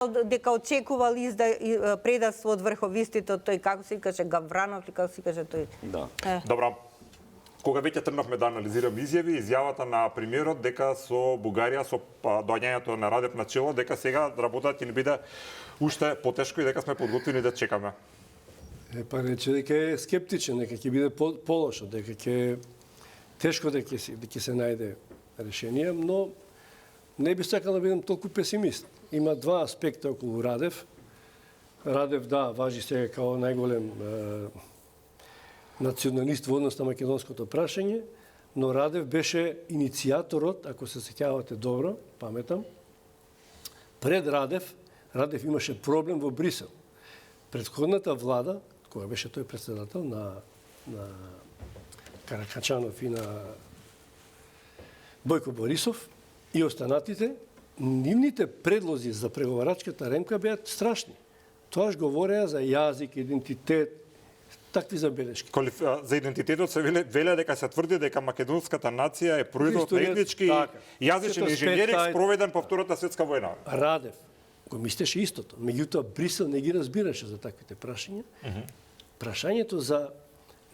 дека очекувал предавство од врховиститот, тој како се каже Гавранов или како се каже тој. Да. Добра. Кога веќе тргнавме да анализираме изјавата на премиерот дека со Бугарија, со доаѓањето на Радев на чело, дека сега работата ќе ни биде уште потешко и дека сме подготвени да чекаме. Па рече дека е скептичен, дека ќе биде полошо, дека ќе тешко дека ќе се најде решение, но не би сакал да бидам толку песимист. Има два аспекта околу Радев. Радев, да, важи сега као најголем националист во однос на македонското прашање, но Радев беше иницијаторот, ако се сеќавате добро, паметам, пред Радев имаше проблем во Брисел. Претходната влада, која беше тој председател на Каракачанов и на Бојко Борисов и останатите, нивните предлози за преговарачката ремка беа страшни. Тоаш говореа за јазик, идентитет, такви забелешки. За идентитетот се веле дека се тврди дека македонската нација е производ на етнички и јазичен инженеринг спроведен по Втората светска војна. Радев го мислеше истото, меѓутоа Брисел не ги разбираше за таквите прашања. Прашањето за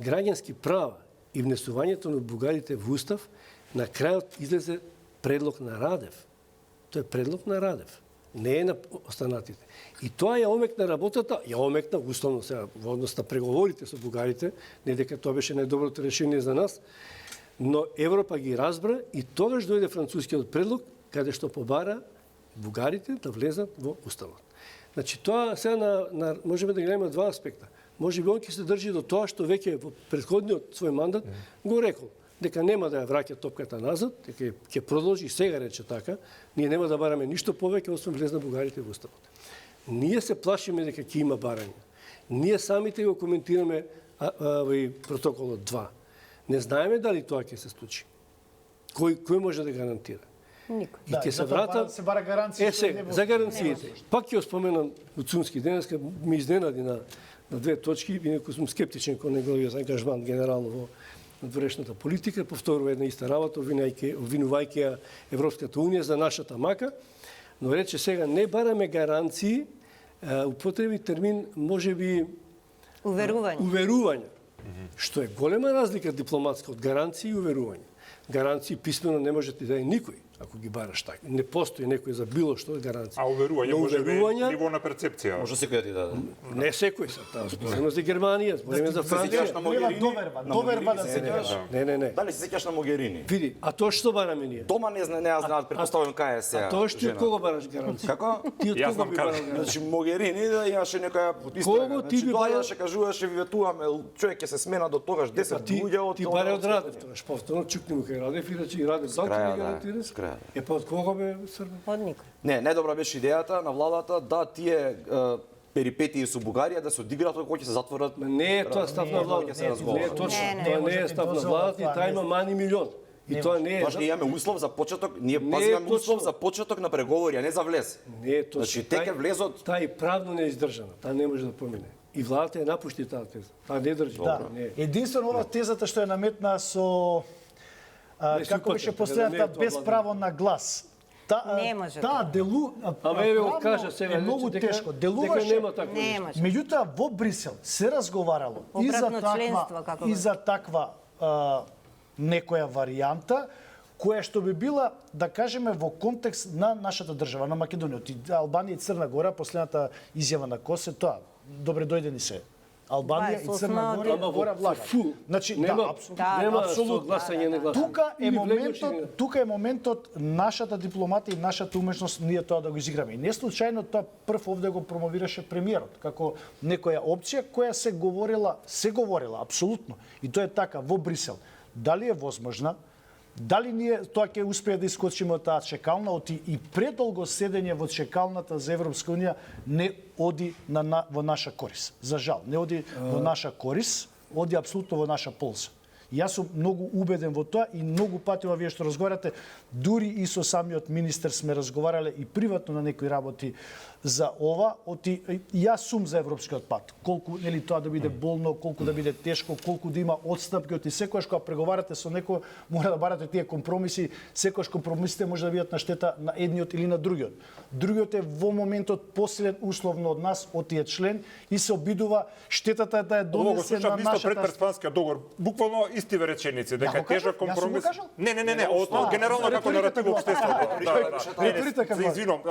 граѓански права и внесувањето на бугарите во устав, на крајот излезе предлог на Радев. Тој е предлог на Радев, не е на останатите. И тоа ја омекна работата, ја омекна условно сега во однос на преговорите со бугарите, не дека тоа беше најдоброто решение за нас, но Европа ги разбра и тогаш дојде францускиот предлог каде што побара бугарите да влезат во уставот. Значи тоа сега можеме да гледаме два аспекта. Може би он ќе се држи до тоа што веќе во претходниот свој мандат го рекол, дека нема да ја враќа топката назад, дека ќе продолжи, сега рече така, ние нема да бараме ништо повеќе освен влезна бугарите во уставот. Ние се плашиме дека ќе има барање. Ние самите го коментираме протоколот 2. Не знаеме дали тоа ќе се случи. Кој може да гарантира? Никој. И ќе се врата се бара гаранција. За гаранциите. Пак ќе споменам Гуцунски денеска ми изненади на две точки, инаку сум скептичен кон неговиот ангажман генерално во надворешната политика, повторува една иста работа, обвинувајќи ја Европската унија за нашата мака, но рече сега не бараме гаранции, употреби термин можеби уверување, што е голема разлика дипломатска од гаранции и уверување. Гаранции писмено не може да даде никој, ако ги бараш така. Не постои некој за било што гаранција. А уверување може би ниво на перцепција. Може секој да ти даде. Не секој се, таа збориме за Германија, збориме за Франција. Доверба да се сеќаш. Не. Дали се сеќаш на Могерини? Види, а тоа што бараме ние? Дома не знаат, претпоставувам кај е сега. А тоа што од кого бараш гаранција? Како? Ти од кого би бараш гаранција? Значи Могерини да имаше некоја истрага. ти би доаѓаше, кажуваше, ви ветуваме, човек ќе се смена до тогаш 10 луѓе од ти баре од Радев тогаш, повторно чукни му кај Радев и рече и Радев зато не гарантира. Е па од кого бе Србија? Од никој. Не добра беше идејата на владата да тие перипетии со Бугарија да се одиграат кога ќе се затворат. Не е тоа став на владата. Не е точно. Тоа не е став на владата и таа има мани милион. И тоа не е. Тоа ние имаме услов за почеток, ние пазиме услов за почеток на преговори, а не за влез. Не е точно. Значи те ќе влезот. Таа е правно неиздржана. Таа не може да помине. И владата ја напушти таа теза. Таа не држи. Да. Единствено ова тезата што е наметна со како беше последната без право на глас. Не може. Таа делу еве го кажа сега е многу тешко. Делуваше. Нема такво. Меѓутоа во Брисел се разговарало и за таква некоја варијанта која што би била, да кажеме, во контекст на нашата држава, на Македонија. Албанија и Црна Гора, последната изјава на Косе, тоа, добре дојдени се. Албанија и Црна Гора влага. Значи, нема гласање на глас. Тука е моментот нашата дипломатија и нашата умешност ние тоа да го изиграме. И не случајно тоа прв овде го промовираше премиерот како некоја опција која се говорела апсолутно. И тоа е така во Брисел. Дали е возможна? Дали ние тоа ќе успее да искочиме од таа чекална, и предолго седење во чекалната за Европска унија не оди во наша корис. За жал, не оди во наша корис, оди апсолутно во наша полза. Јас сум многу убеден во тоа и многу пати вие што разговарате, дури и со самиот министер сме разговарале и приватно на некои работи за ова, јас сум за европскиот пат. Колку нели тоа да биде болно, колку да биде тешко, колку да има отстапки, оти секогаш кога преговарате со некој, мора да барате тие компромиси, секогаш компромисите може да бидат на штета на едниот или на другиот. Другиот е во моментот посилен условно од нас, од тие член и се обидува штетата да е донесе на нашата пред нашата. Перспанскиот договор. Буквално истиве реченици, дека го тежок кажав? Јас сум го компромис. кажал? Не, од генерално како наратив општеството. Реторика Се извинувам,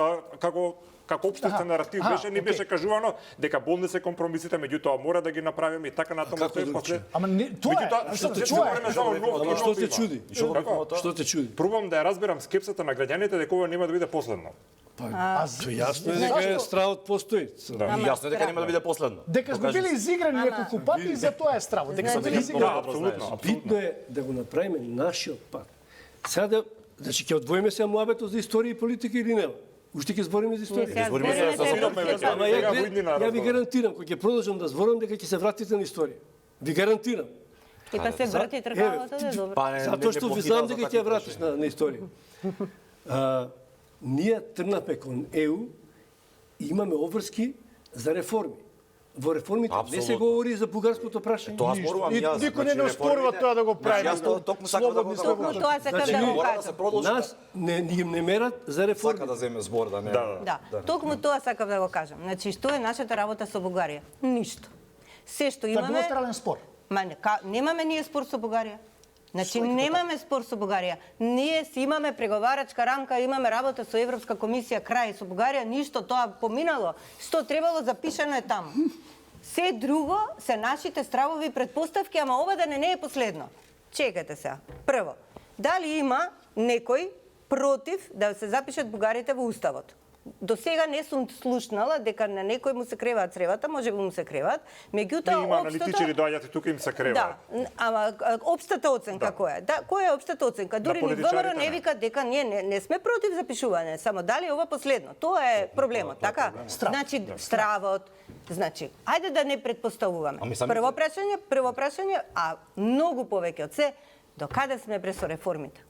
како општествен наратив беше, не окей. беше кажувано дека болни се компромисите, меѓутоа мора да ги направиме и така натаму стои после. Ама не, тоа е. Меѓутоа, Што што тоа е? време само Ама што те чуди? Како? Што те чуди? Пробам да ја разберам скепсата на граѓаните дека ова нема да биде последно. Јасно е дека стравот постои. И јасно е дека нема да биде последно. Дека сме били изиграни неколку пати и за тоа е страво. Дека сме били Да, изиграни. апсолутно. Битно е да го направиме нашиот пат. Сега да, значи ќе одвоиме се муабетот за историја и политика или нема? Уште ќе збориме за историја. Збориме се за Ама ја ви гарантирам, кога ќе продолжам да зборам, дека ќе се вратите на историја. Ви гарантирам. И па се врати тркавата, да е добро. Затоа што ви знам дека ќе ја вратиш на историја. Ние тргнавме кон ЕУ и имаме обврски за реформи. Во реформите не се говори за бугарското прашање. Тоа зборувам И јас. никој не оспорува тоа да го прави. Јас токму сакам да го Токму тоа сакам да го мора да кажам. се продолжи. Нас не мерат за реформи. Сака да земе збор, да не. Да, токму тоа сакам да го кажам. Значи, што е нашата работа со Бугарија? Ништо. Се што Тоа е имаме... билатерален спор. Немаме ние спор со Бугарија. Значи, немаме спор со Бугарија. Ние си имаме преговарачка рамка, имаме работа со Европска комисија, крај со Бугарија, ништо, тоа поминало. Што требало запишано е таму. Се друго се нашите стравови предпоставки, ама ова да не е последно. Чекайте сега. Прво, дали има некој против да се запишат бугарите во уставот? До сега не сум слушнала дека на некој му се креваат цревата, може би му се креваат, меѓутоа Има аналитичари доаѓаат и тука им се креваат. Да, ама општата оценка која е? Да, која е општата оценка? Дури ни ВМРО не вика дека ние не сме против запишување, само дали ова последно. Тоа е проблемот, така? Значи стравот. Значи, ајде да не предпоставуваме. Прво прашање, а многу повеќе од се, до каде сме пресо реформите?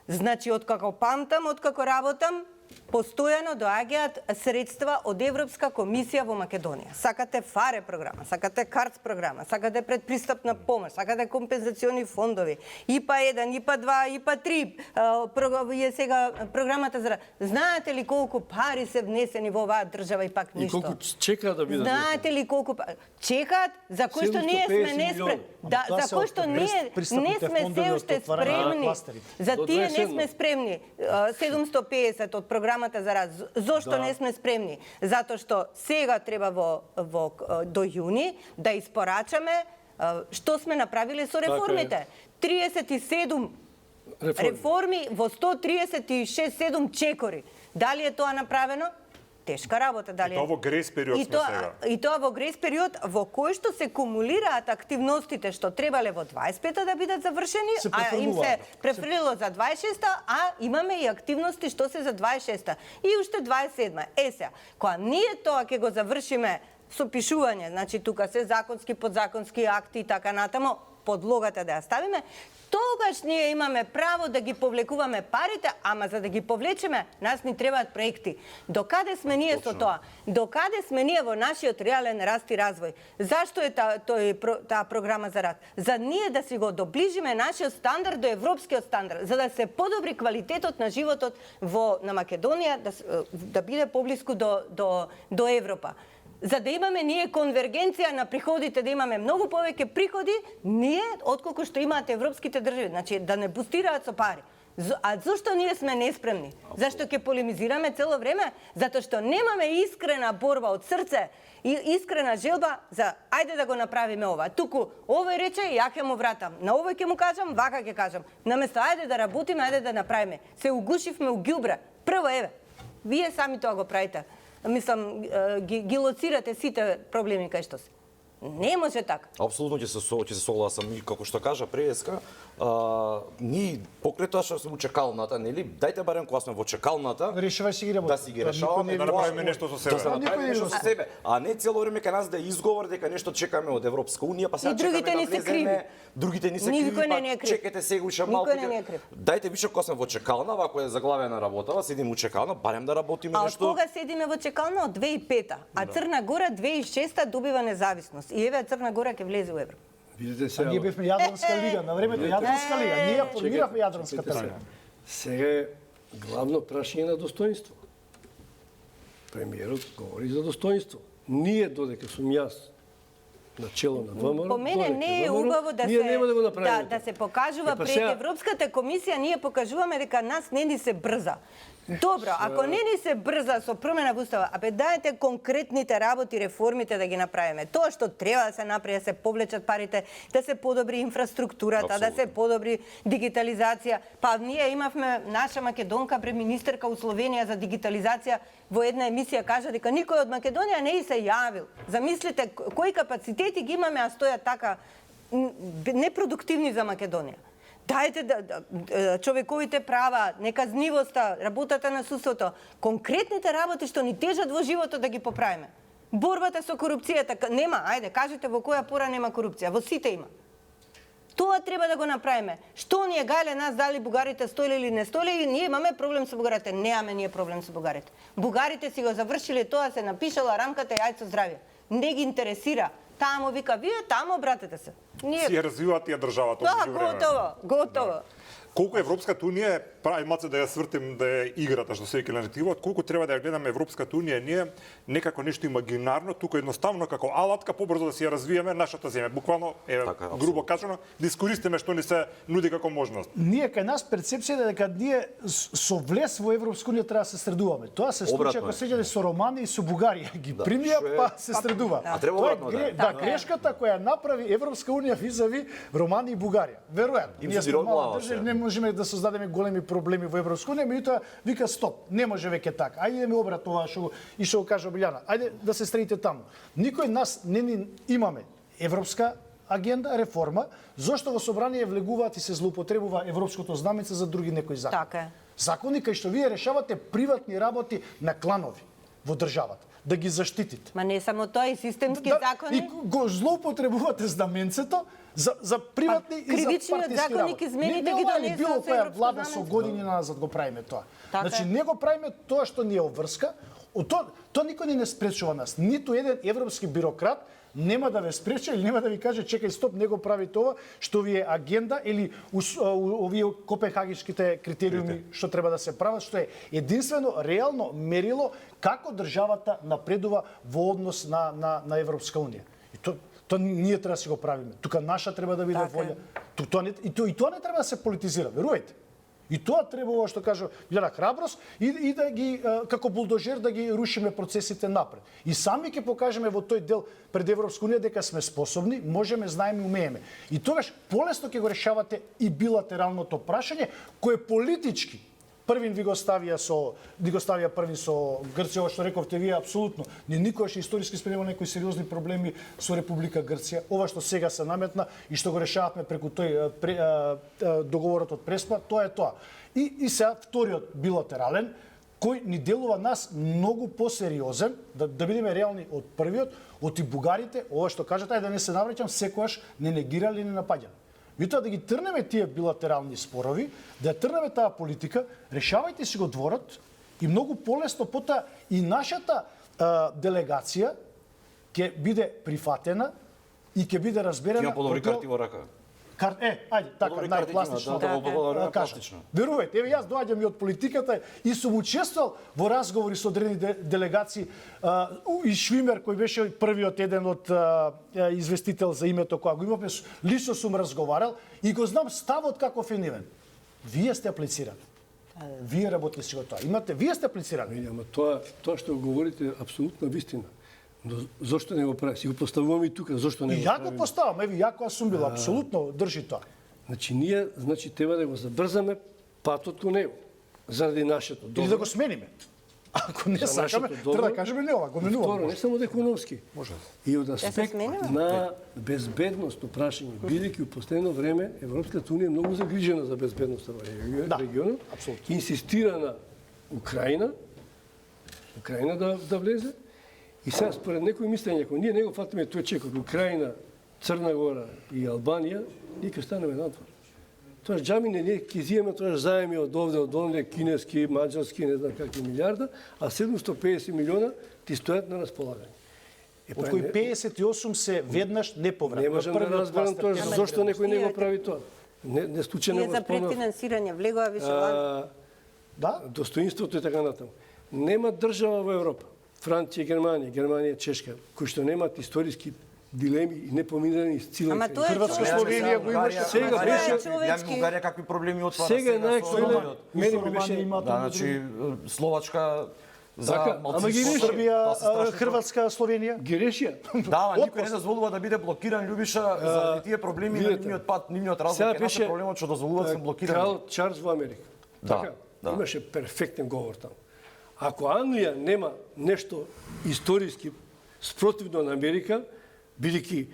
Значи, откако памтам, откако работам, постојано доаѓаат средства од Европска комисија во Македонија. Сакате ФАРЕ програма, сакате КАРЦ програма, сакате предпристапна помош, сакате компензациони фондови, ИПА 1, ИПА 2, ИПА 3, е сега програмата за... Знаете ли колку пари се внесени во оваа држава и пак И ништо? колку чекаат да бидат. Знаете ли колку чекаат за кои што ние сме 750 неспремни? Да, Тоа за се кои од што ние пристапните не сме фондови се од уште отварање на спремни. кластерите. За До тие не 27. сме спремни. 750 од програмата за раз. Зошто не сме спремни? Затоа што сега треба до јуни да испорачаме што сме направиле со реформите. 37 реформи во 136-7 чекори. Дали е тоа направено? Тешка работа, дали Тоа во грес период сме сега. И тоа во грес период во кој што се кумулираат активностите што требале во 25-та да бидат завршени, а им се префрлило за 26-та, а имаме и активности што се за 26-та и уште 27-та. Сега, кога ние тоа ќе го завршиме со пишување, значи тука се законски, подзаконски акти и така натаму, подлогата да ја ставиме, тогаш ние имаме право да ги повлекуваме парите, ама за да ги повлечеме, нас ни требаат проекти. Докаде сме ние со тоа? Докаде сме ние во нашиот реален раст и развој? Зашто е таа програма за раст? За ние да си го доближиме нашиот стандард до европскиот стандард, за да се подобри квалитетот на животот на Македонија, да биде поблиску до Европа. За да имаме ние конвергенција на приходите, да имаме многу повеќе приходи, ние, отколку што имаат европските држави, значи да не бустираат со пари. А зошто ние сме неспремни? Зашто ќе полемизираме цело време? Затоа што немаме искрена борба од срце и искрена желба за ајде да го направиме ова. Туку овој рече, ја ќе му вратам. На овој ќе му кажам, вака ќе кажам. Наместо ајде да работиме, ајде да направиме. Се угушивме у ѓубре. Прво еве, вие сами тоа го правите. Мислам, ги лоцирате сите проблеми кај што се. Не може така. Апсолутно ќе се согласам и како што кажа преска, ние покрај тоа што сме во чекалната, нели? Дајте барем кога сме во чекалната, Решавај си ги работи. да си ги решаваме, да направиме нешто со себе. Да се направиме нешто со себе, а не цело време кај нас да е изговор дека нешто чекаме од Европска унија, па сега И другите чекаме ни да се криви. влеземе, другите ни се Никој криви, не ни е па крив. чекате сега уште Никој малку. не ни е крив. Дајте више кога сме во чекална, ако е заглавена работа, седим во чекална, барем да работиме А од нешто. кога седиме во чекална? Од 2005-та. А Црна Гора 2006-та добива независност. И еве Црна Гора ќе влезе во Европа. Видите сега. Ние бевме Јадранска лига, на времето Јадранска лига. Ние ја формиравме Јадранската лига. Сега е главно прашање на достоинство. Премиерот говори за достоинство. Ние додека сум јас начело на ВМРО, По мене не е убаво да ние нема да го направиме. да се покажува Па пред сега- Европската комисија, ние покажуваме дека нас не ни се брза. Добро, ако не ни се брза со промена во устава, абе дајте конкретните работи, реформите да ги направиме. Тоа што треба да се направи, да се повлечат парите, да се подобри инфраструктурата, да се подобри дигитализација. Па ние имавме наша македонка преминистерка у Словенија за дигитализација во една емисија кажа дека никој од Македонија не и се јавил. Замислите кои капацитети ги имаме, а стојат така непродуктивни за Македонија. Дајте човековите права, неказнивоста, работата на судството, конкретните работи што ни тежат во животот да ги поправиме. Борбата со корупцијата, нема, ајде, кажете во која пора нема корупција, во сите има. Тоа треба да го направиме. Што ни е гале нас дали бугарите стоиле или не стоиле, ние имаме проблем со бугарите. Немаме ние проблем со бугарите. Бугарите си го завршиле тоа, се напишала рамката јајцо здравје. Не ги интересира. Тамо вика, вие тамо обратете се. Ние Си ја развиваат тие државата тоа од меѓувреме. готово. Колку Европската унија прави маце да ја свртим да е играта што се веќе наритивот, колку треба да ја гледаме Европската унија ние некако нешто имагинарно, тука едноставно како алатка побрзо да си ја развиеме нашата земја. Буквално Така, грубо кажано да искористиме што ни се нуди како можност. Ние кај нас перцепција е дека ние со влез во Европска унија треба да се средуваме. Тоа се случи Обратно ако е. сеќате со Романија и со Бугарија ги примија, што е- па се средува. А треба Тоа е обратно, да, грешката која направи Европска унија визави Романија и Бугарија. Веројатно. Им Ние се сме мала глава држава, се. не можеме да создадеме големи проблеми во Европска унија, меѓутоа вика стоп, не може веќе така. Ајде да ми обратно ова што го кажа Билјана. Ајде да се средите таму. Никој нас не ни имаме европска агенда, реформа, зошто во собрание влегуваат и се злоупотребува европското знамице за други некои закони. Така е. Закони кај што вие решавате приватни работи на кланови во државата, да ги заштитите. Ма не само тоа, и системски И закони. го злоупотребувате знаменцето за приватни и за кривичниот партиски законник работи. измените Не ги ова донесоа било со која европско влада со знаменце. години назад го правиме тоа. Така Значи е. не го правиме тоа што ни е обврска, тоа никој не спречува нас. Ниту еден европски бюрократ нема да ве спречи или нема да ви каже чекај стоп, не го прави тоа што ви е агенда или овие копенхагишките критериуми што треба да се прават, што е единствено реално мерило како државата напредува во однос на Европска унија. И тоа ние треба да си го правиме. Тука наша треба да биде Така е. волја. И тоа не треба да се политизира, верувајте. И тоа треба ова што кажа Јана храброст и да ги како булдожер да ги рушиме процесите напред. И сами ќе покажеме во тој дел пред Европска унија дека сме способни, можеме, знаеме, умееме. И тогаш полесно ќе го решавате и билатералното прашање кое политички првин ви го ставија првин со Грција, ова што рековте вие апсолутно. Ние никогаш историски сме немали некои сериозни проблеми со Република Грција. Ова што сега се наметна и што го решававме преку тој договорот од Преспа, тоа е тоа. И сега вториот билатерален кој ни делува нас многу посериозен, да бидеме реални од првиот, од и бугарите, ова што кажат, ајде да не се навраќам, секогаш не негирали, не напаѓали. Меѓутоа да ги трнеме тие билатерални спорови, да ја трнеме таа политика, решавајте си го дворот и многу полесно потоа и нашата делегација ќе биде прифатена и ќе биде разберена. Има подобри карти во рака. Ајде, така, Подобри карти најпластично има, да, пластично. Верувајте, еве јас доаѓам и од политиката и сум учествувал во разговори со одредени делегации и Швимер кој беше првиот еден од известител за името која го имавме, лично сум разговарал и го знам ставот каков е нивен. Вие сте аплицирали. Вие работите си го тоа. Вие сте аплицирали. Ама тоа што го говорите е апсолутна вистина. Но зошто не го прави? Си го поставуваме и тука, зошто не И го ја правиме? го поставам, еве ја кога сум бил, апсолутно држи тоа. Значи ние треба да го забрзаме патот кон него заради нашето добро. Или да го смениме. Ако не за сакаме, нашето добро. треба да кажеме не ова, го менуваме. Второ, не само економски. Може. И од аспект сменува? на безбедносно прашање, бидејќи у последно време Европската унија е многу загрижена за безбедноста во регионот, апсолутно. инсистира на Украина да влезе. И сега според некои мислење, ако ние не го фатиме тој чек од Украина, Црна Гора и Албанија, ние ќе останеме надвор. Тоа џами не ќе изиеме тоа заеми од овде, од онде, кинески, маđарски, не знам какви милиарда, а 750 милиона ти стојат на располагање. Од кои 58 се веднаш неповратно. Не можам да разберам тоа зошто некој не го прави тоа. Не случајно Ние го за спомнав. предфинансирање влегува више лан. Да? Достоинството и така натаму. Нема држава во Европа, Франција, Германија, Чешка, кои што немаат историски дилеми и непомирани исцилени. Ама тоа е Хрватска, човечки. Словенија го имаше. Сега беше- човечки. Бугарија какви проблеми отвара Сега е со најактуелен. Романија. Мене ми беше Значи Словачка за Така, ама ги малцинство. реши. Србија, Тоа се страшни Хрватска, Словенија. ги решија. Да, ама никој не дозволува да биде блокиран Љубиша заради тие проблеми на видете, нивниот пат, нивниот разлог сега е беше, проблемот што дозволуваат да се блокирани. Крал Чарлс во Америка. Да, Така, да. имаше перфектен говор таму. Ако Англија нема нешто историски спротивно на Америка, бидејќи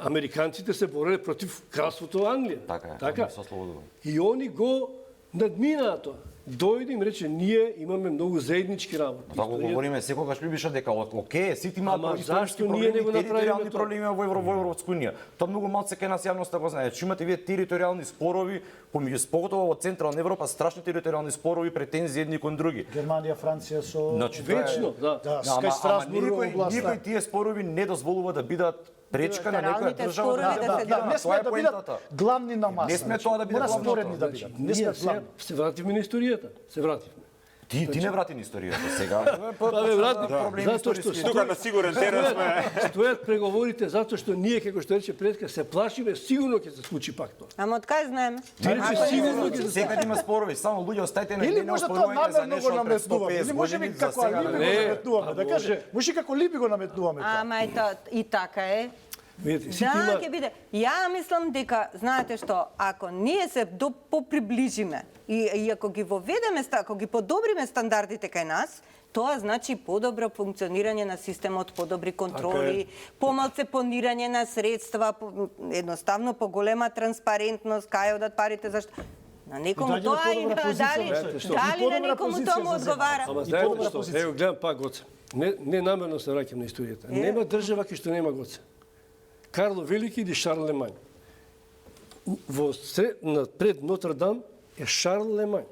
американците се бореле против кралството Англија. Така е, со слободува. И они го надминаа тоа. Дојде им рече, ние имаме многу заеднички работи. Тоа го говориме секогаш Љубиша дека окей, сите имаат Ама историски зашто ние не го проблеми, направиме територијални тоа? проблеми во Европска унија. Тоа многу малце кај нас јавноста го знае. Че имате вие територијални спорови помеѓу поготово во Централна Европа, страшни територијални спорови, претензии едни кон други. Германија, Франција со Значи, тоа е- Вечно, да. Да, Ама кај Страсбург никој областа. тие спорови не дозволува да бидат пречка на некоја Биlaterалните држава спорови да се да Да, не тоа сме е да бидат поентата. главни на маса. Не сме тоа да биде Мора главното. споредни да бидат. Не сме Ние сега главни. се вративме на историјата. Се вративме. Ти не врати на историјата сега. Па бе, врати, проблеми затоа што историски. Тука на сигурен терен сме. стојат преговорите затоа што ние, како што рече предка, се плашиме, сигурно ќе се случи пак тоа. Ама од кај знаеме? Рече сигурно ќе се случи. Сега има спорови, само луѓе остајте на Или едно може тоа спорување за намерно нешто го од пред наметнуваме, 150 или може би години, за како сега алиби го не. наметнуваме, да може. каже, може како либи го наметнуваме тоа. Ама и така е. Видите, сите Да, има ќе биде. Ја мислам дека, знаете што, ако ние се поприближиме и ако ги воведеме, ако ги подобриме стандардите кај нас, тоа значи подобро функционирање на системот, подобри контроли, помалце понирање на средства, едноставно поголема транспарентност, кај одат парите, зашто на некому доаѓа тоа и подобра позиција, дали знаете што? И на подобра некому позиција тоа му се зема. одговара. Ама И знаете подобра што? позиција. Ево гледам пак Гоце. Не намерно се враќам на историјата. Нема држава кој што нема Гоце. Карло Велики или Шарл Лемањ. Пред Нотр Дам е Шарл Лемањ.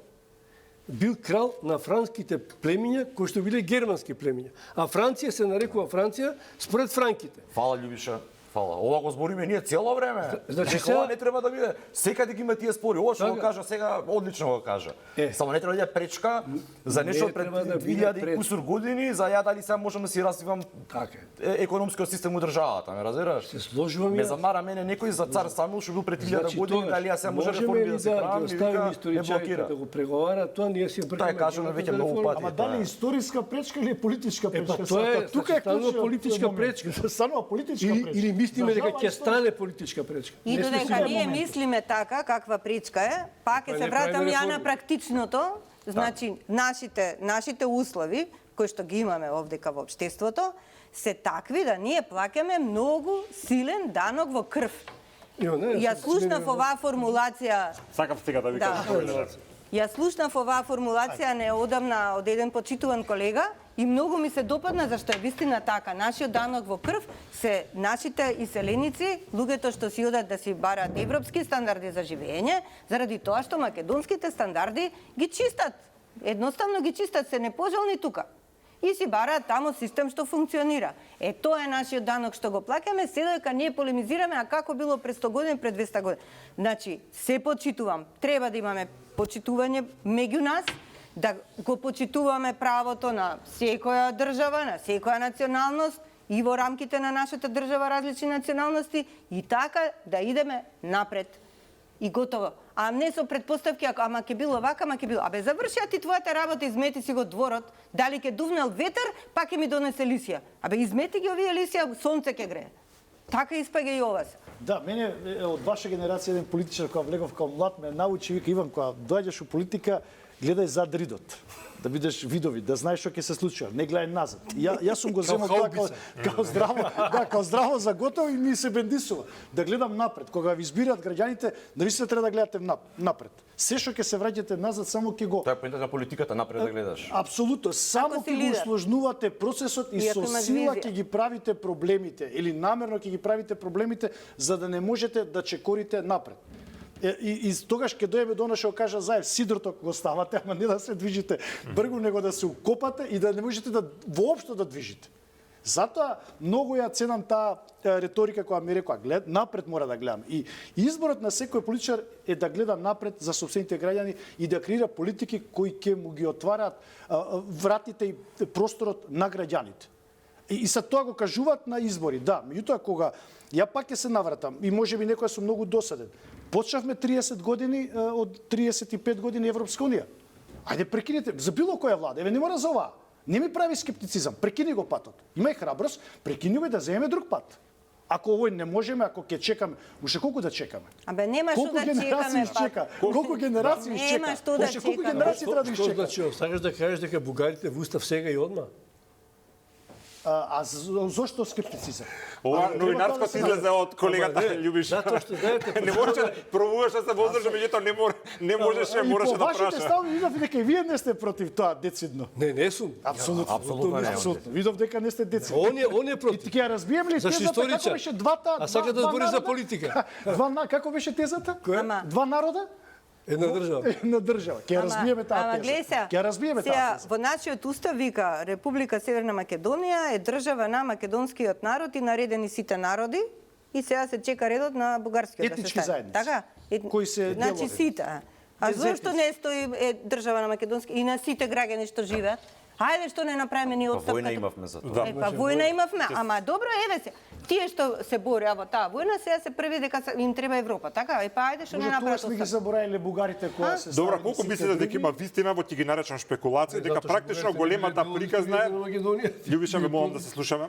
Бил крал на франските племиња кои што биле германски племиња. А Франција се нарекува Франција според франките. Фала Љубиша. Фала. Ова го збориме ние цело време. Значи, Дека ова сега- не треба да биде. Секаде ги има тие спори. Ова што го Така. кажа сега, одлично го кажа. Само не треба да биде пречка за Не нешто пред треба да биде 2000 и пречка. кусур години, за ја дали сега можам да си развивам Така е. економскиот систем у државата, ме разбираш? Се сложувам Ме јас. замара мене некој за цар Самуил што бил пред 1000 Значи, години, тогаш, дали ја сега може можеме реформи ли да се да правам ги и оставиме вика, историчарите блокира. да го преговарат, тоа ние си Тоа е кажано веќе многу пати. Ама дали историска пречка или политичка пречка? тоа е, Тука е станува клучниот политичка момент. пречка. Станува политичка пречка. Или мислиме дека Држава ќе историска. стане политичка пречка. И Не сме додека сигурни. ние мислиме така, каква пречка е, пак Па ќе не се вратам правиме ја на реформи. практичното, значи нашите услови, кои што ги имаме овдека во општеството, се такви да ние плаќаме многу силен данок во крв. Ја слушнав оваа формулација. Сакав сега да ви Да. кажам. Ја слушнав оваа формулација неодамна од еден почитуван колега и многу ми се допадна зашто е вистина така. Нашиот данок во крв се нашите иселеници, луѓето што си одат да си бараат европски стандарди за живење, заради тоа што македонските стандарди ги чистат. Едноставно ги чистат, се непожелни тука. И си бараат тамо систем што функционира. Тоа е нашиот данок што го плаќаме, се дека ние полемизираме, а како било пред 100 години, пред 200 години. Значи, се почитувам, треба да имаме почитување меѓу нас, да го почитуваме правото на секоја држава, на секоја националност, и во рамките на нашата држава различни националности, и така да идеме напред. И готово. А не со предпоставки, ама ќе било вака, ама ќе било. Абе, завршија ти твојата работа, измети си го дворот, дали ќе дувнел ветер, пак ќе ми донесе лисија. Абе, измети ги овие лисија, сонце ќе грее. Така испаѓа и ова се. Да, мене од ваша генерација еден политичар кога влегов као млад ме научи, вика Иван, кога доаѓаш у политика, гледај зад ридот. Да бидеш видови, да знаеш што ќе се случува, не гледај назад. Јас сум го земал тоа као здраво за готово и ми се бендисува. Да гледам напред, кога ви избираат граѓаните, навистина треба да гледате напред. Се што ќе се враќате назад, само ќе го... Тоа е поентата на политиката, напред да гледаш. Апсолутно, само ќе го усложнувате процесот и со сила ќе ги правите проблемите или намерно ќе ги правите проблемите за да не можете да чекорите напред. И тогаш ќе дојдеме до она што кажа Заев, сидрото го ставате, ама не да се движите бргу, него да се укопате и да не можете да воопшто да движите. Затоа многу ја ценам таа реторика која ми рекоа, напред мора да гледам. И изборот на секој политичар е да гледа напред за сопствените граѓани и да креира политики кои ќе му ги отвараат вратите и просторот на граѓаните. И се тоа го кажуваат на избори, да. Меѓутоа кога ја пак ќе се навратам и можеби некоја сум многу досаден. Почнавме 30 години од 35 години Европска унија. Ајде прекинете за било која влада, еве не мора за оваа. Не ми прави скептицизам, прекини го патот. Имај храброст, прекини го и да земеме друг пат. Ако овој не можеме, ако ќе чекаме, уште колку да чекаме? Абе нема што да чекаме пак. Колку генерации изчека? Нема што да чекаме. Колку генерации треба да изчека? Што значи, сакаш да кажеш дека бугарите во устав сега и одма? Зошто скептицизам? Ова новинарско се излезе од колегата Љубиш. Затоа што знаете, не можеше, пробуваше да се воздржи, меѓутоа не можеше, мораше да праша. И по вашите стави видов дека и вие не сте против тоа децидно. Не сум. Апсолутно. Видов дека не сте децидно. Он е против. И ќе ја разбиеме ли тезата како беше двата? А сака да збори за политика. Како беше тезата? Која? Два народа? Една држава. Една држава. Ќе разбиеме таа теза. Ќе разбиеме таа теза. Во нашиот устав вика Република Северна Македонија е држава на македонскиот народ и наредени сите народи и сега се чека редот на бугарскиот етнички заедници. Така? Кои се значи сите. А зошто не стои држава на македонски и на сите граѓани што живеат? Хајде што не направиме ни отстапката. Војна имавме за тоа. Па војна имавме, ама добро еве се. Тие што се бораа во таа војна сега се први дека им треба Европа, така? Па ајде што не направат. Тоа сме ги заборавиле бугарите која се Добро, колку мислите дека има вистина во ќе ги наречам шпекулации, дека практично големата приказна е Љубиша ме молам да се слушаме.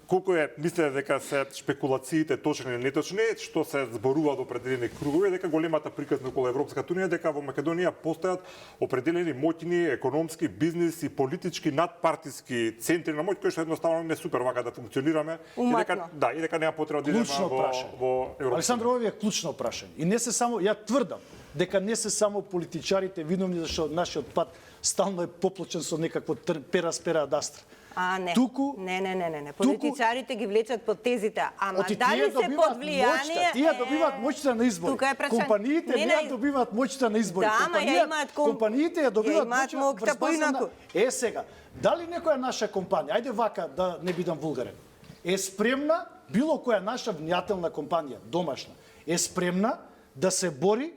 Колку е мислите дека се шпекулациите точни или неточни, што се зборува од определени кругови, дека големата приказна околу Европската унија дека во Македонија постојат определени моќни економски, бизнис и политички надпартиски центри на моќ кои што едноставно не супер вака да функционираме и дека нема потреба да идеме во Европа. Александр, ова е клучно прашање. И не се само, ја тврдам дека не се само политичарите виновни зашто нашиот пат стално е поплочен со некакво пера с пера дастра. Не. Туку не. Политичарите ги влечат под тезите, ама дали се под влијание? Тие добиваат моќта на избори. Компаниите не добиваат моќта на избори. Да, ама ја имаат компаниите ја добиваат моќта поинаку. Сега, дали некоја наша компанија, ајде вака да не бидам вулгарен, е спремна, било која наша влијателна компанија, домашна, е спремна да се бори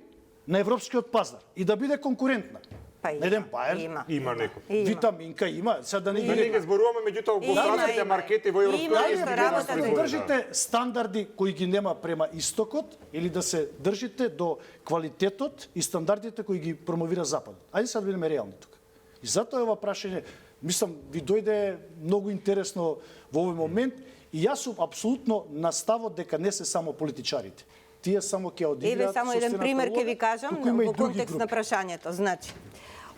на европскиот пазар и да биде конкурентна? Па еден Баер има некој. Витаминка има, сега да не ги зборуваме меѓутоа во француските маркети во Европска да држите стандарди кои ги нема према истокот или да се држите до квалитетот и стандардите кои ги промовира Западот. Ајде сега да бидеме реални тука. И затоа ова прашање, мислам, ви дојде многу интересно во овој момент и јас сум апсолутно на ставот дека не се само политичарите. Тие само ќе одиграат. Еве само еден пример ќе ви кажам во контекст на прашањето. Значи,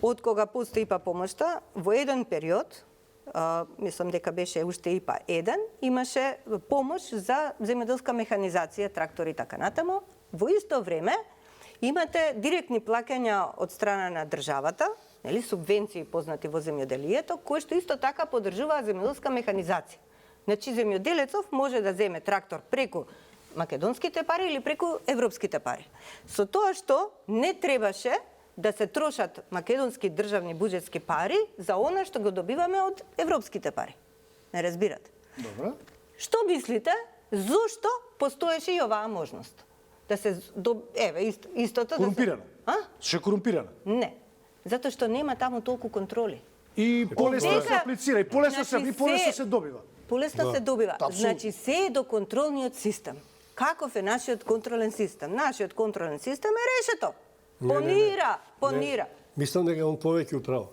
од кога постои ИПА помошта, во еден период, мислам дека беше уште ИПА 1, имаше помош за земјоделска механизација, трактори и така натаму. Во исто време имате директни плаќања од страна на државата, нели, субвенции познати во земјоделието, кои што исто така поддржуваат земјоделска механизација. Значи земјоделецов може да земе трактор преку македонските пари или преку европските пари. Со тоа што не требаше да се трошат македонски државни буџетски пари за она што го добиваме од европските пари. Не разбирате? Добро. Што мислите, зошто постоеше и оваа можност? Да се еве истото корумпирана. Ше корумпирана? Не. Затоа што нема таму толку контроли. И полесно се аплицира, и полесно се добива. Полесно се добива. Значи се е до контролниот систем. Каков е нашиот контролен систем? Нашиот контролен систем е решето. Понира. Мислам дека он повеќе управо.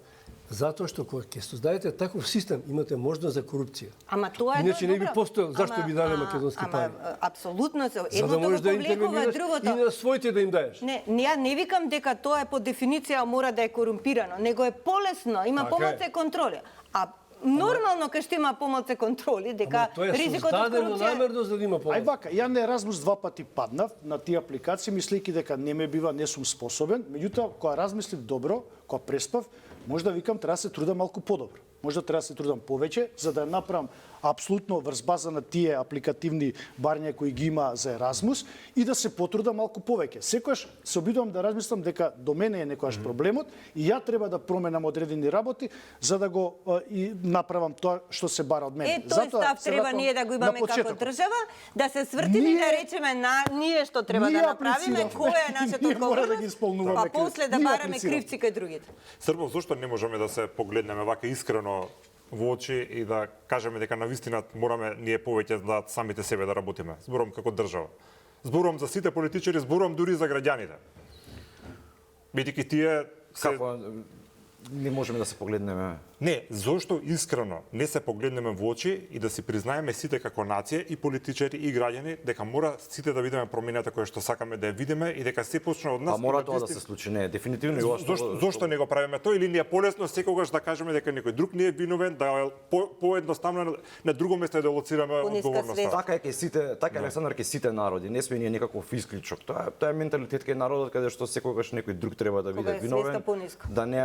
Затоа што кога ќе создадете таков систем, имате можност за корупција. Ама тоа е Иначе не би постоел, зашто би дали македонски пари? Апсолутно, За да едното го можеш да повлекува интервенираш другото. и на своите да им даеш. Не, ја не викам дека тоа е по дефиниција мора да е корумпирано, него е полесно, има Така е. помалце контроли. А нормално кај што има помалце контроли, дека Тоа е ризикот од создадено корупција намерно за да има Ај помалце. вака, ја на Еразмус 2 пати паднав на тие апликации, мислејќи дека не ме бива, не сум способен. Меѓутоа, кога размислив добро, кога преспав, може да викам треба да се трудам малку подобро. Може да треба да се трудам повеќе, за да ја направам апсолутно врз база на тие апликативни барња кои ги има за Еразмус и да се потрудам малку повеќе. Секогаш се обидувам да размислам дека до мене е некојаш проблемот и ја треба да променам одредени работи за да го и направам тоа што се бара од мене. тој став се треба вратам ние да го на имаме како почетокот. држава, да се свртиме и да речеме ние што треба да ние направиме, аплицираме. која е нашата Ние мора да ги одговорност, исполнуваме па кривици. после да Ние бараме аплицираме. кривци кај другите. Србов, зошто не можеме да се погледнеме вака искрено во очи и да кажеме дека навистина мораме ние повеќе да самите себе да работиме? Зборувам како држава. Зборувам за сите политичари, зборувам дури за граѓаните. Бидејќи тие се... Како не можеме да се погледнеме. Не, зошто искрено не се погледнеме во очи и да си признаеме сите како нација и политичари и граѓани дека мора сите да видиме промената која што сакаме да ја видиме и дека се почне од нас. А мора и тоа да вести- се случи, не, дефинитивно и ова Зошто не го правиме тоа или ни е полесно секогаш да кажеме дека некој друг не е виновен, да е поедноставно на друго место да лоцираме Пониска одговорноста. свест. Така е кај сите, така е Александар кај сите народи. Не сме ние некаков исклучок. Тоа е менталитет кај народот каде што секогаш некој друг треба да Кога биде е виновен, свеста пониска. да не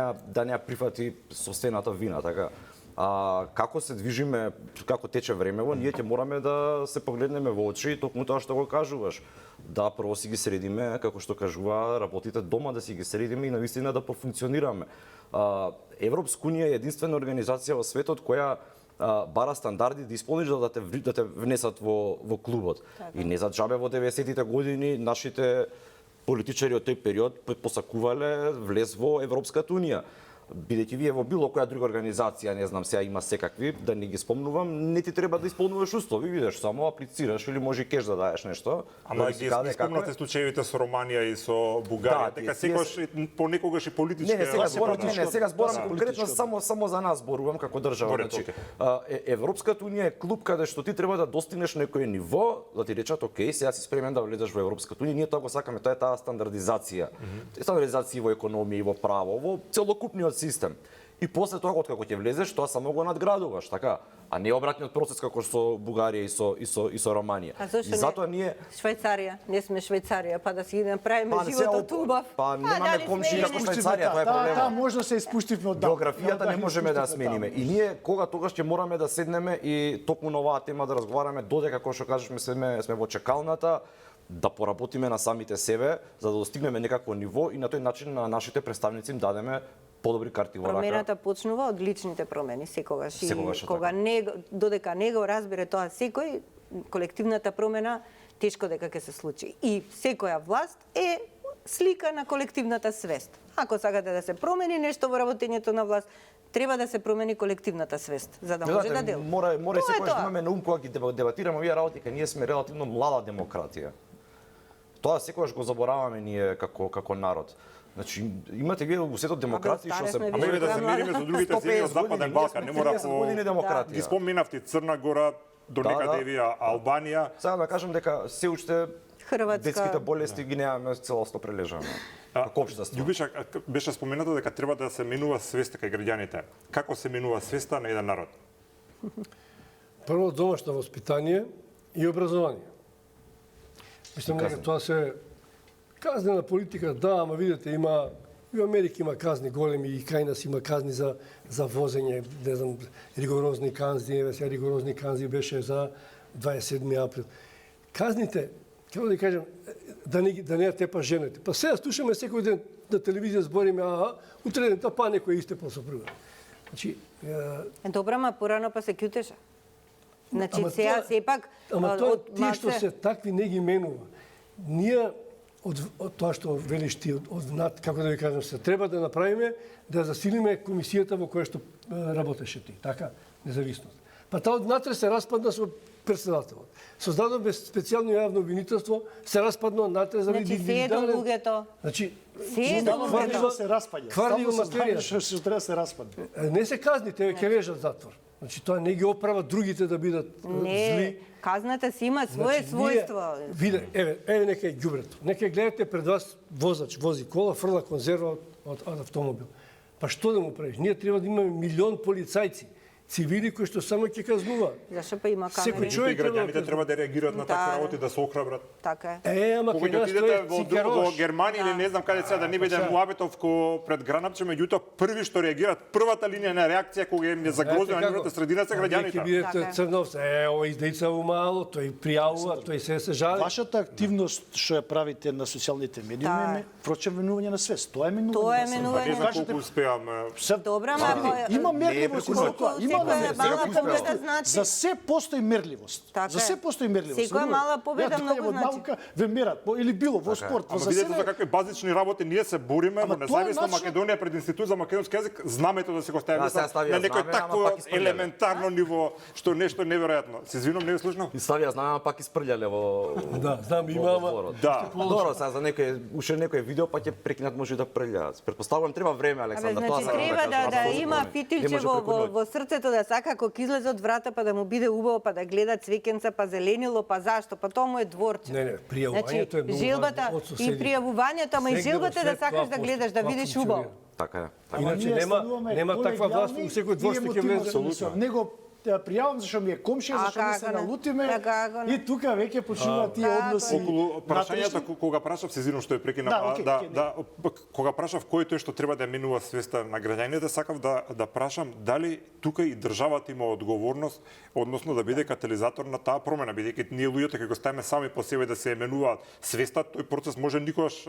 ја прифати собствената вина, така. А како се движиме, како тече времево, ние ќе мораме да се погледнеме во очи и токму тоа што го кажуваш. Да, прво си ги средиме, како што кажува, работите дома да си ги средиме и навистина да профункционираме. Европска унија е единствена организација во светот која бара стандарди да исполниш да те внесат во клубот. И не за џабе во 90-тите години нашите политичари од тој период посакувале влез во Европската унија. Бидејќи вие во било која друга организација, не знам, сега има секакви, да не ги спомнувам, не ти треба да исполнуваш услови, видиш, само аплицираш или може и кеш да даеш нешто. Ама да ги спомнате случаевите со Романија и со Бугарија, Да, дека тие секогаш понекогаш и политички. Не, сега зборам, сега зборам Да, конкретно политичко. само за нас зборувам како држава. Добре, Значи, окей. Европската унија е клуб каде што ти треба да достигнеш некој ниво, да ти речат, окей, сега си спремен да влезеш во Европската унија, ние тоа го сакаме, тоа е таа стандардизација. Стандардизација во економија, во право, во целокупниот систем. И после тоа, откако ќе влезеш, тоа само го надградуваш, така? А не обратниот процес како со Бугарија и со Романија. А зашто И затоа ние Швајцарија, не сме Швајцарија, па да си направиме Па, не се животот убав. па, немаме дали комши сме како или- Швајцарија, тоа е проблемот. Таа може да се испуштивме од Географијата не можеме да ја смениме. И ние кога тогаш ќе мораме да седнеме и токму на оваа тема да разговараме додека како што кажеш сме во чекалната, да поработиме на самите себе за да достигнеме некакво ниво и на тој начин на нашите представници им дадеме подобри карти во рака. Промената почнува од личните промени секогаш. И Секогаш е кога така. додека не го разбере тоа секој, колективната промена тешко дека ќе се случи. И секоја власт е слика на колективната свест. Ако сакате да се промени нешто во работењето на власт, треба да се промени колективната свест, за да може да делува. Мора Тоа е секогаш да тоа. имаме на ум кога ги дебатираме овие работи, кога ние сме релативно млада демократија. Тоа секогаш го забораваме ние како народ. Значи, имате вие во светот демократии што се... старе сме Ама еве да се Млада. мериме со другите земји од 150 Западен години, Балкан, ние не сме мора 30 по... години демократија. Ги спомнавте Црна Гора, до Да, некаде да. и вие Албанија. Сега да кажам дека се уште Хрватска. детските болести ги немаме целосно прележано. Како општество. Љубиша, беше споменато дека треба да се менува свеста кај граѓаните. Како се менува свеста на еден народ? Прво домашно воспитание и образование. Мислам дека тоа се казнена политика, да, ама видите, има и во Америка има казни големи и кај нас има казни за возење, не знам, ригорозни казни, еве сега ригорозни казни беше за 27 април. Казните, како да кажам, да не ја тепа жените. Па сега слушаме секој ден на телевизија збориме, утре ден па некој исте по сопруга. Значи, Добра, ма порано па се кјутеше. Значи Ама сега тоа- сепак Ама тоа, од тие што малце- се такви не ги менува. Ние од тоа што велиш ти, од над, како да ви кажам се, треба да направиме, да засилиме комисијата во која што работеше ти, така, независност. Па таа однатре се распадна со председателот. Создадовме специјално јавно обвинителство, се распадно натре заради Значи, се е до луѓето. Значи, Се е до луѓето. се распаѓа. Кварлива Само се материја. знае што треба да се распадне. Не се казни, те ќе вежат затвор. Значи, тоа не ги оправа другите да бидат Не, зли. казната си има свое својство. Виде, еве нека е ѓубрето. Нека гледате пред вас возач, вози кола, фрла конзерва од автомобил. Па што да му правиш? Ние треба да имаме милион полицајци, цивили кои што само ќе казнуваат. Зашто па има Секој камери? човек И граѓаните да треба да реагираат на Да. такви работи, да се охрабрат. Така е. Ама Кога кај ќе нас отидете тоа е во цикарош. Германија или не знам каде сега да не биде муабетов пред граначе, меѓутоа први што реагираат, првата линија на реакција кога им не загрозува нивната средина се Ќе граѓаните. бидете Така е. Црновци, ова издеца мало, тој пријавува, тој се жали. Вашата активност што ја правите на социјалните медиуми Да. е прочем менување на свест. Тоа е менување. Тоа е на свест. менување Не на знам свест. колку успеам. Добра, ама Има Не е мерливост преку за ноќ. тоа. Има Секоја мерливост. мала Секоја победа постои- значи. За се постои мерливост. Така За е. се постои мерливост. Секоја мала победа Ја многу тука во значи. наука ве мерат, или било во спорт, во Ама видете за заседање. какви базични работи ние се бориме Ама во тоа е независна начинот- Македонија пред Институт за македонски јазик, знамето да се го стави Да, сега ставија на некој знаме, такво ама пак испрљале. елементарно ниво што нешто неверојатно. Се извинувам, не го слушнав. И Славија знам, пак испрљале во Да, знам, има, во ама отворот. Да. Добро, сега за некој уште некој видео па ќе прекинат може и да прљаат. Претпоставувам треба време, Абе, Александар, тоа значи сакам треба кажам, да апсолутно има не. фитилче Не може во, преку во, ноќ. во срцето да сака кога излезе од врата па да му биде убаво, па да гледа цвеќенца, па зеленило, па зашто, па тоа му е дворче. Не, пријавувањето е многу желбата важно од и соседи. пријавувањето, ама и Сегде во желбата да свет сакаш тоа да гледаш, да тоа видиш функционира. убаво. Така е. Ама Иначе ние нема- стануваме нема таква власт, колегијални у секој двор и што ќе влезе. емотивно. Него ја пријавам зашто ми е комшија, зашто ми се како не? налутиме Како не? и тука веќе почнуваат тие Како односи. Околу прашањето натрешни. кога прашав, се извинувам што ја прекинав, Да, окей, окей, кога прашав кој тој што треба да менува свеста на граѓаните, сакав да прашам дали тука и државата има одговорност, односно да биде катализатор на таа промена, бидејќи ние луѓето кога ставиме сами по себе да се менуваат свеста, тој процес може никогаш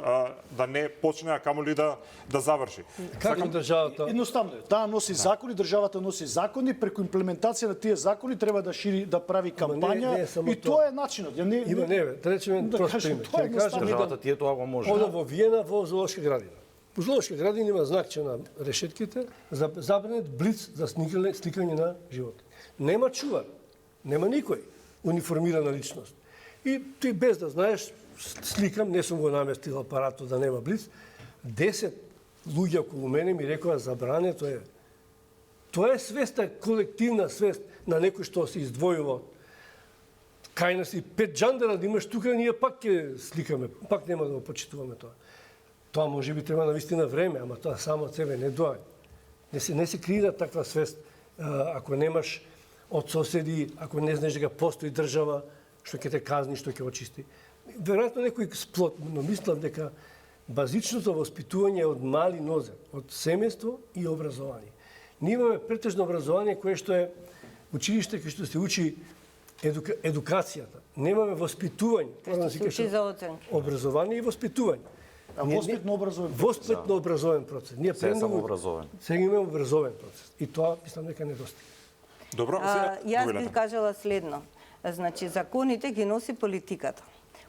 да не почне, а камоли да заврши. Како државата? Едноставно е. Таа носи закони, државата носи закони, преку имплементација на тие закони треба да шири, да прави кампања не е само и тоа. тоа е начинот. Ја не Има не, да речеме да прост кажем, пример. тоа е Ќе ви кажам, едноставно. Државата тие тоа го може. Ода во Виена во зоолошка градина. Во зоолошка градина има знакче на решетките за забранет блиц за сликање на животни. Нема чувар, нема никој униформирана личност. И ти без да знаеш, сликам, не сум го наместил апаратот да нема блиц, 10 луѓе околу мене ми рекоа забрането е. Тоа е свеста, колективна свест на некој што се издвојува. Кај нас и 5 джандара да имаш тука, ние пак ќе сликаме, пак нема да го почитуваме тоа. Тоа може би треба навистина време, ама тоа само од себе не доаѓа. Не се креира таква свест ако немаш од соседи, ако не знаеш дека постои држава што ќе те казни, што ќе очисти. Веројатно некој сплот, но мислам дека базичното воспитување е од мали нозе, од семејство и образование. Ние имаме претежно образование кое што е училиште кај што се учи едукацијата. Немаме воспитување. Што се учи за оценки. Образование и воспитување. Воспитно образовен Воспитно образовен процес. Ние Се е само образовен. Сега имаме образовен процес. И тоа мислам дека недостига. Добро, сега Јас довелете. би кажала следно. Значи, законите ги носи политиката.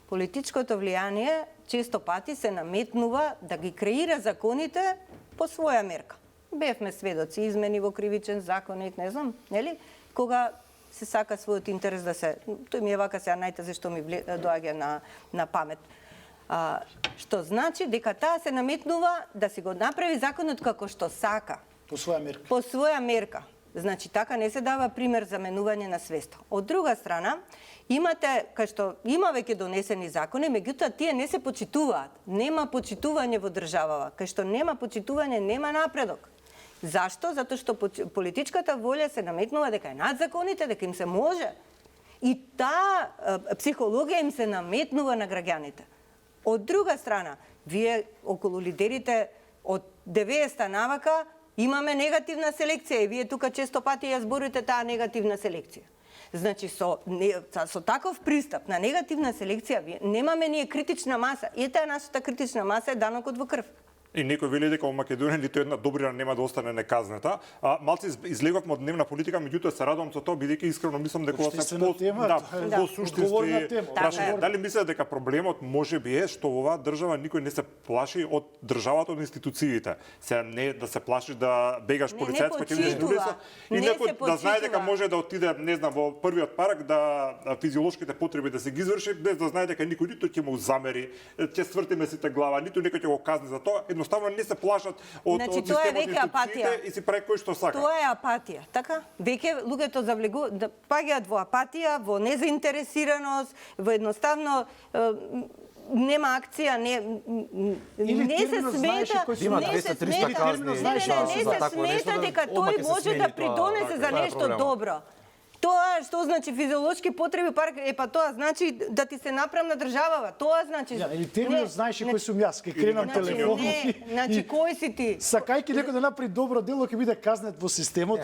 Политичкото влијание често пати се наметнува да ги креира законите по своја мерка. Бевме сведоци измени во кривичен законник, не знам, нели? Кога се сака својот интерес да се... Тој ми е вака сега најтезе што ми доаѓа на памет. Што значи дека таа се наметнува да си го направи законот како што сака. по своја мерка. По своја мерка. Значи, така не се дава пример за менување на свеста. Од друга страна, имате, кај што има веќе донесени закони, меѓутоа тие не се почитуваат. Нема почитување во државава. Кај што нема почитување, нема напредок. Зашто? Затоа што политичката волја се наметнува дека е над законите, дека им се може. И таа психологија им се наметнува на граѓаните. Од друга страна, вие околу лидерите од 90-та навака имаме негативна селекција и вие тука често пати ја зборите таа негативна селекција. Значи со таков пристап на негативна селекција немаме ние критична маса. И таа нашата критична маса е данокот во крв. И некој вели дека во Македонија ниту една добрина нема да остане неказната. Малце излегавме од дневна политика, меѓутоа се радувам со тоа, бидејќи искрено мислам дека ова се по-суштински прашање. Дали мислите дека проблемот можеби е што во оваа држава никој не се плаши од државата, од институциите. Се не да се плашиш да бегаш полицајско ќе видиш улица и некој да знае дека може да отиде, не знам, во првиот парк да физиолошките потреби да се ги изврши, без да знае дека никој ниту ќе му замери, ќе свртиме сите глава, ниту некој ќе го казни за тоа. Едноставно не се плашат од системот, институциите и си прави кој што сака. Тоа е апатија, така? Веќе луѓето паѓаат во апатија, во незаинтересираност, во едноставно нема акција, не се смета, не се смета дека тој може да придонесе за нешто добро. Тоа што значи физиолошки потреби парк, па тоа значи да ти се направна државава. Тоа значи или терминот знаеш кој сум јас, ке кренам телефон. Значи кој си ти? Сакајќи некој да направи добро дело ќе биде казнет во системот,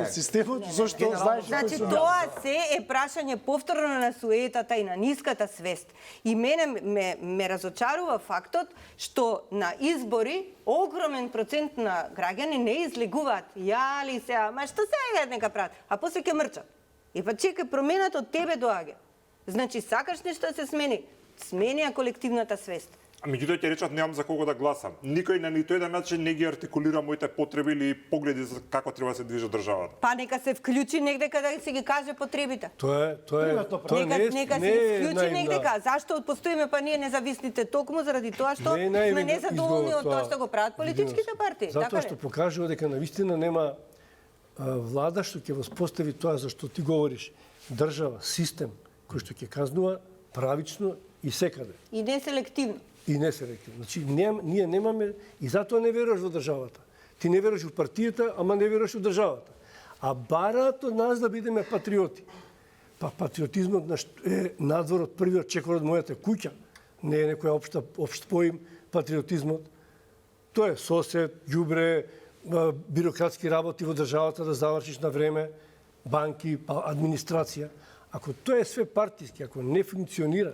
зашто знаеш кој значи сум јас. Тоа се е прашање повторно на суетата и на ниската свест. И мене ме разочарува фактот што на избори огромен процент на граѓани не излегуваат. Јали се, ама што сега нека прават, а после ќе мрчат. И па чекај, промената од тебе доаѓа. Значи, сакаш нешто да се смени, сменија колективната свест. Меѓутоа ќе речат немам за кого да гласам. Никој на ниту еден начин не ги артикулира моите потреби или погледи за како треба да се движи државата. Па нека се вклучи негде да се ги каже потребите. Тоа Нека се вклучи негде. Зашто постоиме па ние независните токму заради тоа што сме незадоволни од тоа што го прават политичките партии. Затоа што покажува дека навистина нема влада што ќе воспостави тоа за што ти говориш, држава, систем кој што ќе казнува правично и секаде. И неселективно. И неселективно. Значи ние немаме и затоа не веруваш во државата. Ти не веруваш во партијата, ама не веруваш во државата. А бараат од нас да бидеме патриоти. Па патриотизмот е надвор од првиот чекор од мојата куќа. Не е некој општ поим патриотизмот. Тоа е сосед, ѓубре, бирократски работи во државата да завршиш на време, банки, администрација. Ако тоа е све партиски, ако не функционира,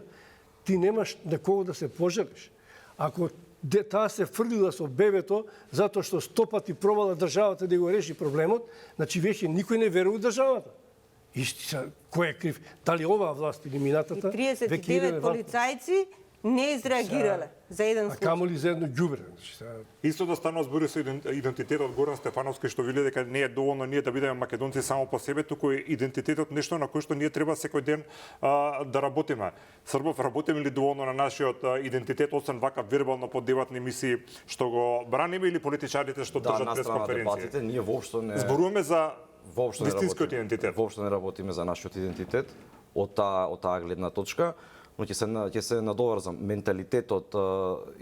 ти немаш на кого да се пожалиш. Ако таа се фрлила со бебето затоа што 100 пати пробала државата да го реши проблемот, значи веќе никој не верува во државата. И кој е крив? Дали оваа власт или минатата? И 39 полицајци не изреагирале за еден случај. А камоли за едно ѓубре. Исто да станува збори со идентитетот Горан Стефановски што вели дека не е доволно ние да бидеме македонци само по себе, туку е идентитетот нешто на кој што ние треба секој ден да работиме. Србов, работиме ли доволно на нашиот идентитет, освен вака вербално поддебатни мисии што го браниме или политичарите што држат пресконференција? Да, ние воопшто не зборуваме за вистинскиот идентитет. Воопшто не работиме за нашиот идентитет од таа гледна точка. Но ќе се надоврзам. Менталитетот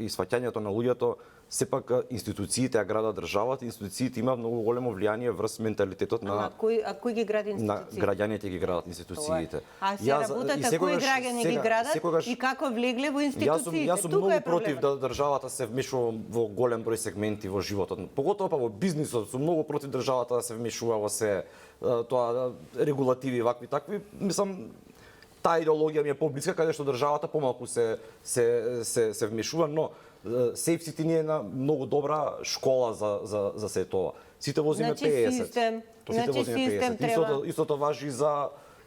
и сваќањето на луѓето, сепак институциите ја градат државата, институциите имаат многу големо влијание врз менталитетот на кој ги гради институциите? На граѓаните ги градат институциите. А се работата кои граѓани ги градат и како влегле во институциите? Јас сум многу против да државата се вмешува во голем број сегменти во животот. Поготоа па во бизнисот сум многу против државата да се вмешува во се тоа регулативи вакви такви. Мислам таа идеологија ми е поблиска, каде што државата помалку се вмешува, но Сейф-Сити ни е на многу добра школа за се тоа. Сите возиме 50. Значи систем треба. Истото важи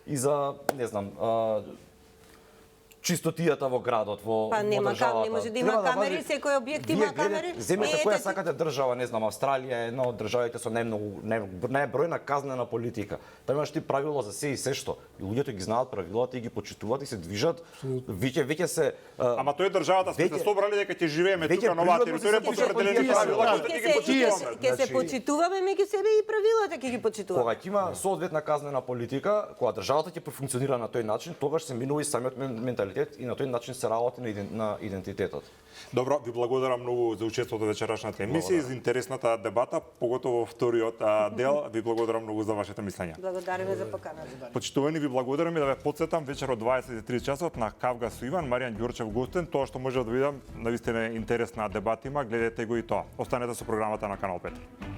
и за не знам, чистотијата во градот, во државата. Не може да има камери, секој објект има камери. Земете која сакате држава, не знам, Австралија е една од државите со најбројна казнена политика. Таму имаш ти правило за се и се што. И луѓето ги знаат правилата и ги почитуваат и се движат. Веќе се Ама тоа е државата, сме се собрали дека ќе живееме тука на оваа територија по определени правила, кои ги почитуваме. Ќе се почитуваме меѓу себе и правилата ќе ги почитуваме. Кога ќе има соодветна казнена политика, кога државата ќе профункционира на тој начин, тогаш се минува и самиот менталитет и на тој начин се работи на идентитетот. Добро, ви благодарам многу за учеството во вечерашната емисија и за интересната дебата, поготово во вториот дел. Ви благодарам многу за вашите мислења. Благодариме за поканата. Почитувани, ви благодарам и да ве потсетам вечер од 23 часот на Кавга со Иван, Маријан Ѓурчев гостен. Тоа што може да видам, навистина интересна дебата има, гледате го и тоа. Останете со програмата на Канал 5.